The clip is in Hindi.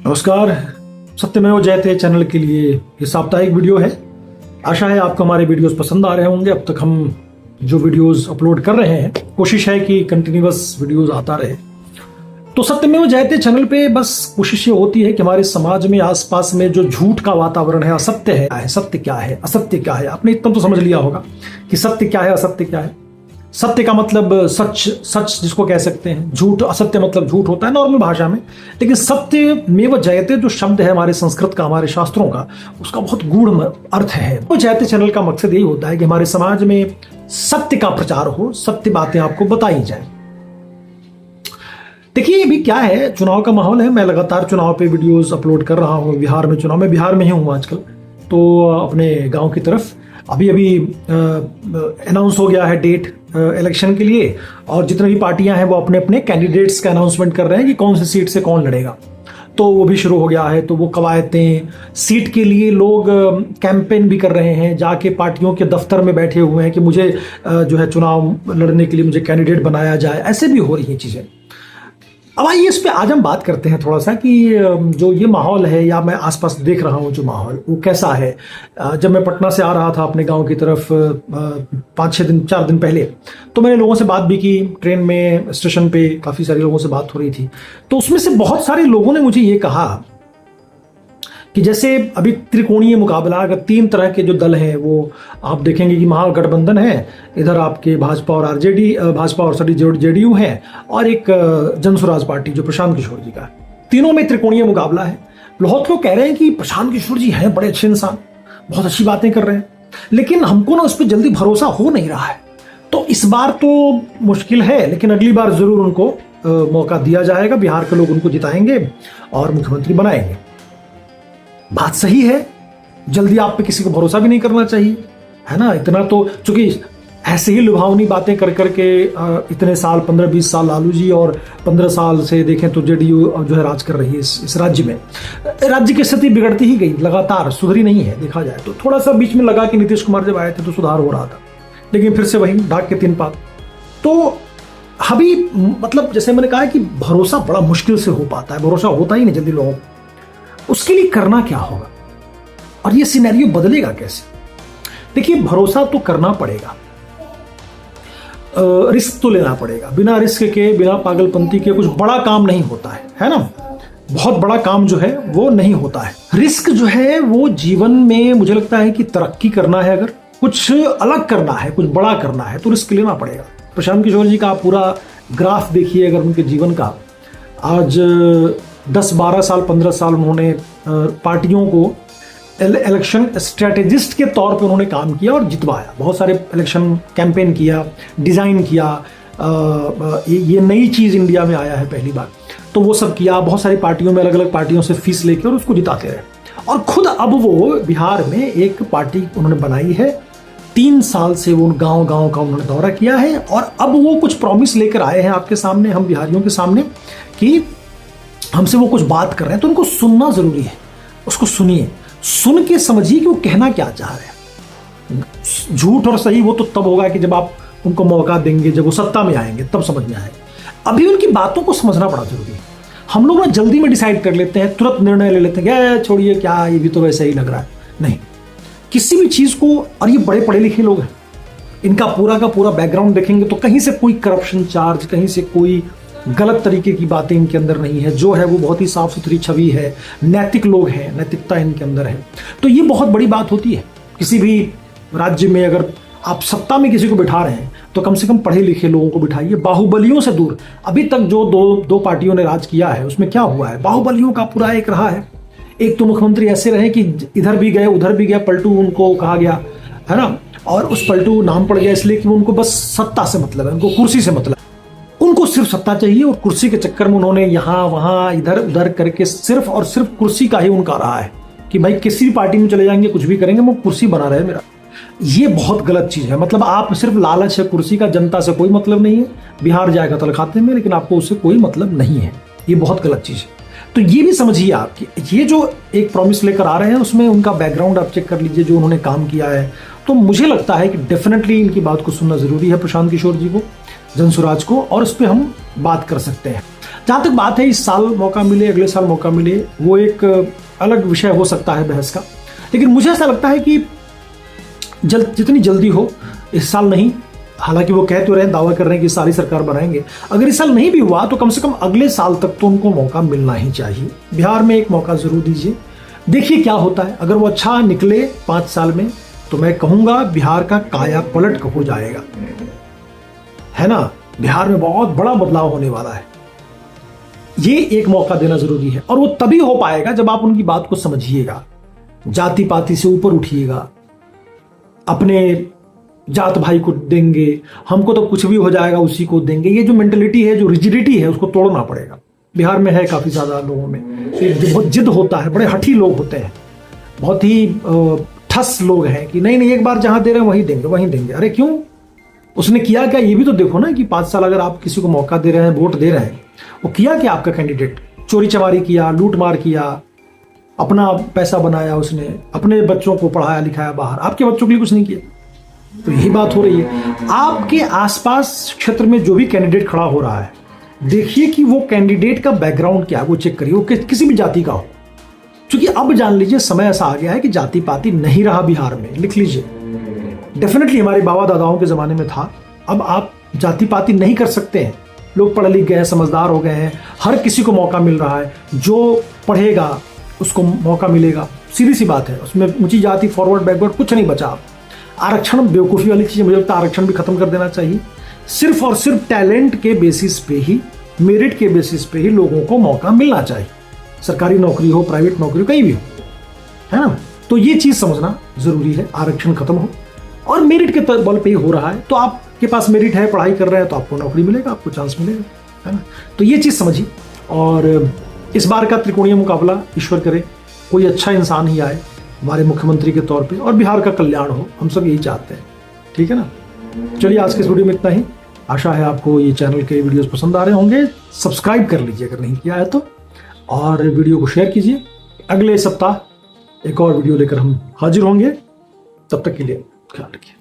नमस्कार। सत्यमेव जयते चैनल के लिए ये साप्ताहिक वीडियो है। आशा है आपको हमारे वीडियोस पसंद आ रहे होंगे। अब तक हम जो वीडियोस अपलोड कर रहे हैं, कोशिश है कि कंटिन्यूअस वीडियोस आता रहे। तो सत्यमेव जयते चैनल पे बस कोशिश ये होती है कि हमारे समाज में आसपास में जो झूठ का वातावरण है, असत्य है, सत्य क्या है, असत्य क्या है। आपने इतना तो समझ लिया होगा कि सत्य क्या है, असत्य क्या है। सत्य का मतलब सच, सच जिसको कह सकते हैं। झूठ, असत्य मतलब झूठ होता है नॉर्मल भाषा में। लेकिन सत्यमेव जयते जो शब्द है हमारे संस्कृत का, हमारे शास्त्रों का, उसका बहुत गूढ़ अर्थ है। तो जयते चैनल का मकसद यही होता है कि हमारे समाज में सत्य का प्रचार हो, सत्य बातें आपको बताई जाए। देखिए अभी क्या है, चुनाव का माहौल है। मैं लगातार चुनाव पे वीडियोस अपलोड कर रहा हूँ। बिहार में चुनाव, मैं बिहार में ही हूँ आजकल, तो अपने गांव की तरफ अभी अनाउंस हो गया है डेट इलेक्शन के लिए, और जितने भी पार्टियां हैं वो अपने अपने कैंडिडेट्स का अनाउंसमेंट कर रहे हैं कि कौन सी सीट से कौन लड़ेगा। तो वो भी शुरू हो गया है। तो वो कवायतें, सीट के लिए लोग कैंपेन भी कर रहे हैं, जाके पार्टियों के दफ्तर में बैठे हुए हैं कि मुझे जो है चुनाव लड़ने के लिए मुझे कैंडिडेट बनाया जाए। ऐसे भी हो रही हैं चीज़ें। अब आइए इस पे आज हम बात करते हैं थोड़ा सा कि जो ये माहौल है, या मैं आसपास देख रहा हूँ जो माहौल, वो कैसा है। जब मैं पटना से आ रहा था अपने गांव की तरफ 4 दिन पहले, तो मैंने लोगों से बात भी की। ट्रेन में, स्टेशन पे काफ़ी सारे लोगों से बात हो रही थी। तो उसमें से बहुत सारे लोगों ने मुझे ये कहा कि जैसे अभी त्रिकोणीय मुकाबला, अगर 3 तरह के जो दल हैं वो आप देखेंगे कि महागठबंधन है, इधर आपके भाजपा और जेडीयू है, और एक जनसुराज पार्टी जो प्रशांत किशोर जी का है। तीनों में त्रिकोणीय मुकाबला है। बहुत लोग कह रहे हैं कि प्रशांत किशोर जी हैं बड़े अच्छे इंसान, बहुत अच्छी बातें कर रहे हैं, लेकिन हमको ना उस पर जल्दी भरोसा हो नहीं रहा है। तो इस बार तो मुश्किल है, लेकिन अगली बार जरूर उनको मौका दिया जाएगा। बिहार के लोग उनको जिताएंगे और मुख्यमंत्री बनाएंगे। बात सही है, जल्दी आप पे किसी को भरोसा भी नहीं करना चाहिए, है ना। इतना तो, चूंकि ऐसे ही लुभावनी बातें कर करके इतने साल, 15-20 साल लालू जी, और 15 साल से देखें तो जेडीयू जो है राज कर रही है इस राज्य में। राज्य की स्थिति बिगड़ती ही गई, लगातार सुधरी नहीं है। देखा जाए तो थोड़ा सा बीच में लगा कि नीतीश कुमार जब आए थे तो सुधार हो रहा था, लेकिन फिर से वही डाक के 3 पात। तो अभी मतलब जैसे मैंने कहा कि भरोसा बड़ा मुश्किल से हो पाता है, भरोसा होता ही नहीं जल्दी लोगों को। उसके लिए करना क्या होगा और ये सिनेरियो बदलेगा कैसे? देखिए, भरोसा तो करना पड़ेगा, रिस्क तो लेना पड़ेगा। बिना रिस्क के, बिना पागलपंती के कुछ बड़ा काम नहीं होता है ना। बहुत बड़ा काम जो है वो नहीं होता है। रिस्क जो है वो जीवन में, मुझे लगता है कि तरक्की करना है, अगर कुछ अलग करना है, कुछ बड़ा करना है, तो रिस्क लेना पड़ेगा। प्रशांत किशोर जी का पूरा ग्राफ देखिए अगर उनके जीवन का, आज 10-12 साल, 15 साल उन्होंने पार्टियों को इलेक्शन स्ट्रेटेजिस्ट के तौर पे उन्होंने काम किया और जितवाया। बहुत सारे इलेक्शन कैंपेन किया, डिज़ाइन किया। ये नई चीज़ इंडिया में आया है पहली बार, तो वो सब किया। बहुत सारी पार्टियों में, अलग अलग पार्टियों से फीस लेकर उसको जिताते रहे। और खुद अब वो बिहार में एक पार्टी उन्होंने बनाई है। 3 साल से वो गाँव गाँव का उन्होंने दौरा किया है, और अब वो कुछ प्रॉमिस लेकर आए हैं आपके सामने, हम बिहारियों के सामने, कि हमसे वो कुछ बात कर रहे हैं। तो उनको सुनना जरूरी है, उसको सुनिए, सुन के समझिए कि वो कहना क्या चाह रहे हैं। झूठ और सही वो तो तब होगा कि जब आप उनको मौका देंगे, जब वो सत्ता में आएंगे, तब समझ में आएगा। अभी उनकी बातों को समझना बड़ा जरूरी है। हम लोग ना जल्दी में डिसाइड कर लेते हैं, तुरंत निर्णय ले लेते हैं, छोड़िए क्या, ये भी तो वैसे ही लग रहा है। नहीं, किसी भी चीज को, और ये बड़े पढ़े लिखे लोग हैं, इनका पूरा का पूरा बैकग्राउंड देखेंगे तो कहीं से कोई करप्शन चार्ज, कहीं से कोई गलत तरीके की बातें इनके अंदर नहीं है। जो है वो बहुत ही साफ सुथरी छवि है, नैतिक लोग हैं, नैतिकता इनके अंदर है। तो ये बहुत बड़ी बात होती है। किसी भी राज्य में अगर आप सत्ता में किसी को बिठा रहे हैं तो कम से कम पढ़े लिखे लोगों को बिठाइए, बाहुबलियों से दूर। अभी तक जो दो पार्टियों ने राज किया है उसमें क्या हुआ है, बाहुबलियों का पूरा एक रहा है। एक तो मुख्यमंत्री ऐसे रहे कि इधर भी गए उधर भी गया, पलटू उनको कहा गया, है ना। और उस पलटू नाम पड़ गया इसलिए कि उनको बस सत्ता से मतलब है, उनको कुर्सी से मतलब, उनको सिर्फ सत्ता चाहिए। और कुर्सी के चक्कर में उन्होंने यहाँ वहाँ इधर उधर करके सिर्फ और सिर्फ कुर्सी का ही उनका रहा है कि भाई किसी भी पार्टी में चले जाएंगे, कुछ भी करेंगे, वो कुर्सी बना रहे मेरा। ये बहुत गलत चीज़ है। मतलब आप सिर्फ लालच है कुर्सी का, जनता से कोई मतलब नहीं है। बिहार जाएगा तल खाते में, लेकिन आपको उससे कोई मतलब नहीं है। ये बहुत गलत चीज़ है। तो ये भी समझिए आप कि ये जो एक प्रॉमिस लेकर आ रहे हैं उसमें उनका बैकग्राउंड आप चेक कर लीजिए, जो उन्होंने काम किया है। तो मुझे लगता है कि डेफिनेटली इनकी बात को सुनना जरूरी है, प्रशांत किशोर जी को, जनसुराज को, और उस पर हम बात कर सकते हैं। जहाँ तक बात है इस साल मौका मिले अगले साल मौका मिले, वो एक अलग विषय हो सकता है बहस का, लेकिन मुझे ऐसा लगता है कि जितनी जल्दी हो, इस साल नहीं, हालांकि वो कह तो रहे हैं, दावा कर रहे हैं कि इस साल ही सरकार बनाएंगे, अगर इस साल नहीं भी हुआ तो कम से कम अगले साल तक तो उनको मौका मिलना ही चाहिए। बिहार में एक मौका जरूर दीजिए, देखिए क्या होता है। अगर वो अच्छा निकले 5 साल में तो मैं कहूंगा बिहार का काया पलट हो जाएगा, है ना। बिहार में बहुत बड़ा बदलाव होने वाला है, ये एक मौका देना जरूरी है। और वो तभी हो पाएगा जब आप उनकी बात को समझिएगा, जाति पाति से ऊपर उठिएगा, अपने जात भाई को देंगे, हमको तो कुछ भी हो जाएगा उसी को देंगे, ये जो मेंटलिटी है, जो रिजिडिटी है, उसको तोड़ना पड़ेगा। बिहार में है काफी ज्यादा लोगों में बहुत जिद होता है, बड़े हठी लोग होते हैं, बहुत ही ठस लोग हैं कि नहीं एक बार जहां दे रहे हैं वहीं देंगे। अरे क्यों, उसने किया क्या, ये भी तो देखो ना कि 5 साल अगर आप किसी को मौका दे रहे हैं, वोट दे रहे हैं, वो किया क्या आपका कैंडिडेट, चोरी चमारी किया, लूट मार किया, अपना पैसा बनाया, उसने अपने बच्चों को पढ़ाया लिखाया बाहर, आपके बच्चों के लिए कुछ नहीं किया। तो यही बात हो रही है। आपके आसपास क्षेत्र में जो भी कैंडिडेट खड़ा हो रहा है, देखिए कि वो कैंडिडेट का बैकग्राउंड क्या है, वो चेक करिए, वो किसी भी जाति का हो। क्योंकि अब जान लीजिए समय ऐसा आ गया है कि जाति पाति नहीं रहा बिहार में, लिख लीजिए। डेफिनेटली हमारे बाबा दादाओं के जमाने में था, अब आप जाति पाति नहीं कर सकते हैं। लोग पढ़ लिख गए हैं, समझदार हो गए हैं, हर किसी को मौका मिल रहा है, जो पढ़ेगा उसको मौका मिलेगा, सीधी सी बात है। उसमें ऊंची जाति फॉरवर्ड बैकवर्ड कुछ नहीं बचा। आरक्षण बेवकूफ़ी वाली चीज़, मुझे लगता है आरक्षण भी खत्म कर देना चाहिए। सिर्फ और सिर्फ टैलेंट के बेसिस पे ही, मेरिट के बेसिस पे ही लोगों को मौका मिलना चाहिए, सरकारी नौकरी हो, प्राइवेट नौकरी हो, कहीं भी हो, है ना। तो ये चीज़ समझना जरूरी है, आरक्षण खत्म हो और मेरिट के बल पे ही हो रहा है। तो आपके पास मेरिट है, पढ़ाई कर रहे हैं, तो आपको नौकरी मिलेगा, आपको चांस मिलेगा, है ना। तो ये चीज़ समझिए। और इस बार का त्रिकोणीय मुकाबला ईश्वर करे कोई अच्छा इंसान ही आए हमारे मुख्यमंत्री के तौर पे और बिहार का कल्याण हो, हम सब यही चाहते हैं, ठीक है ना। चलिए आज के इस वीडियो में इतना ही। आशा है आपको ये चैनल के वीडियोस पसंद आ रहे होंगे। सब्सक्राइब कर लीजिए अगर नहीं किया है तो, और वीडियो को शेयर कीजिए। अगले सप्ताह एक और वीडियो लेकर हम हाजिर होंगे, तब तक के लिए ख्याल रखिए।